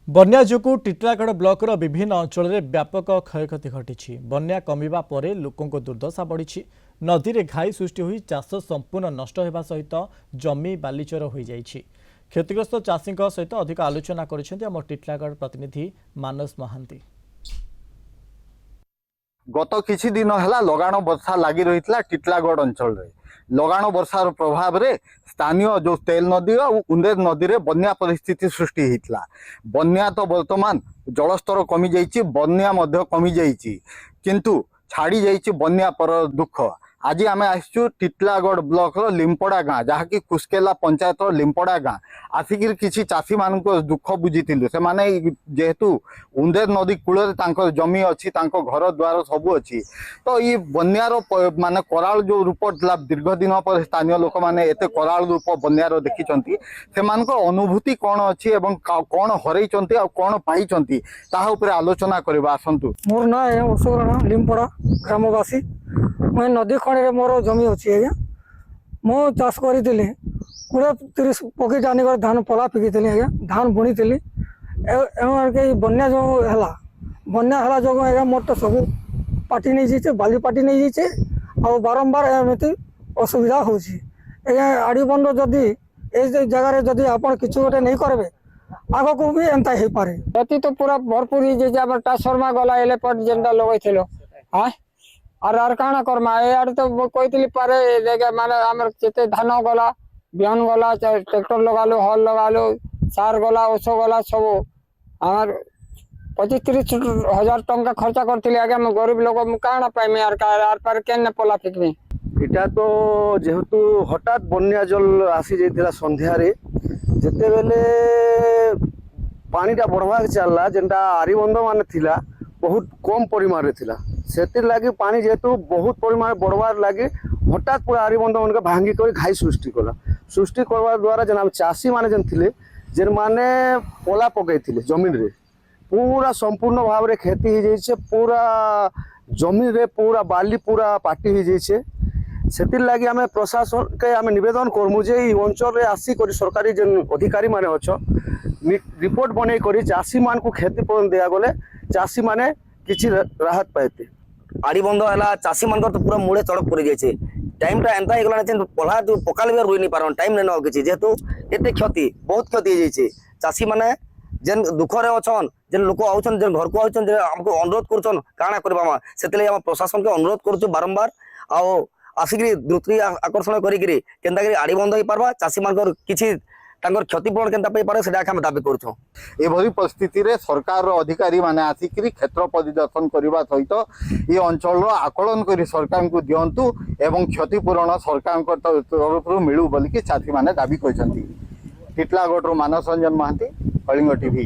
बन्या जोगु टीटलागढ़ ब्लॉक विभिन्न अंचल में व्यापक क्षयक्षति घटी। बन्या कमिबा परे लोकों दुर्दशा बढ़ी। नदी में घाई सृष्टि हुई चाष संपूर्ण नष्ट होगा सहित जमी बालीचर हो जाइछि। क्षतिग्रस्त चाषी सहित अधिक आलोचना करिसेंति आम टीटलागढ़ प्रतिनिधि मानस महांती। गत किछि दिन है लगाण वर्षा लगी रही टीटलागढ़ अंचल रे। लगाण वर्षार प्रभाव रे स्थानीय जो तेल नदी और उंदेर नदी रे बन्या परिस्थिति सृष्टि होता। बन्या तो वर्तमान जलस्तर कमी जाइछि, बन्या मध्य कमी जाइछि, किंतु छाड़ी जाइछि बन्या पर दुख। आज आम आसचु टीटलागढ़ ब्लॉक लिंपड़ा गाँ, जहाँकि कुस्केला पंचायत लिंपड़ा गाँ आसिक किसी चाषी मान दुख बुझीलु। से माने जेहेतु उंदेर नदी कूल जमी अच्छी घर द्वार सब अच्छी, तो ये बन्यार माने कराल जो रूप था दीर्घ दिन पर स्थानीय लोक मैंने एत कराल रूप बन्यार देखी से अनुभूति कौन अच्छी एवं कौन हरई कौन पाई आलोचना करवा। आसतु मोर ना अशोक लिंपड़ा ग्रामवासी। मैं नदी खड़े मोर जमी अच्छी आज्ञा मु चाष करी 20-30 पकेट आनी धान पला फिकी आज्ञा धान बुणी बन्या जो है बन्या जो आज्ञा मोर तो सब पाटी नहीं जाइए, बाली पाटी नहीं जाइए और बारंबार एमती असुविधा होगा। आड़ी बंद जदि ये जगार जदि आप किसी गोटे नहीं करेंगे आग को भी एंता हो पारे। क्षति तो पूरा भरपूर ही ट्रांसफर्मा गला एलेपट जेनटा लगे हाँ आर काଣା करमा यार तो कहती पारे माने आमर केते धान गला बिहन गला ट्रैक्टर लगालो हल लगालो सार गला ओष गला सब आमर 25-30 हजार टंका खर्चा करथिले। आगे मैं गरीब लोग काଣା पाइमे आर पार केन पला फिकमी। इटा तो जेहेतु हठात बन्या जल आसी जाइतिला संध्या रे जेते बेले पानीटा बढ़वा चलला जेनटा आरीबंध माने थिला बहुत कम परिमाण रे थिला। सेतिर लागी पानी जेहेतु बहुत परिमाण बढ़वार लागी हठात पूरा आरीबंध मन भांगी कर घाई सृष्टि करवा द्वारा जेन चाषी माने जेन थिले जेन माने पला पकईथिले जमीन रे पूरा संपूर्ण भाव रे खेती हो जाइछे। पूरा जमीन रे पूरा बाली पूरा पाटी हो जाइछे। सेतिर लागी आमे प्रशासन के आमे निवेदन करमु जे ई अंचल रे आसी करी सरकारी जेन अधिकारी माने अछ रिपोर्ट बनै करी चाषी मान को क्षतिपूरण दिया गले चाषी माने किछि राहत पाइते। आड़ी बंध है चाषी मान तो पूरा मूले चढ़क पड़ जाए। टाइम एंता हो पढ़ा जो पकाले रुई नहीं पार टाइम नहीं कि जेहेतु एत क्षति बहुत क्षति हो जाए। चाषी मैंने जेन दुखरे अच्छन जेन लोक आउन जेन घर को आउन आमको अनुरोध कर काଣା करवा से प्रशासन के अनुरोध कर बारंबार आसिक दृष्टि आकर्षण करी आड़ी बंध हो पार्बा चाषी मान किसी क्षतिपूरण केन्ता पारे से दाबी करूँ। एभली परिस्थिति रे सरकार अधिकारी माने आसिक क्षेत्र परिदर्शन करने सहित ये अंचल आकलन कर सरकार को दिंतु एवं क्षतिपूरण सरकार तरफ मिलू बोलिकी चाषी माने दाबी कर। टीटलागढ़ मानस रंजन महांती, कलिंग टीवी।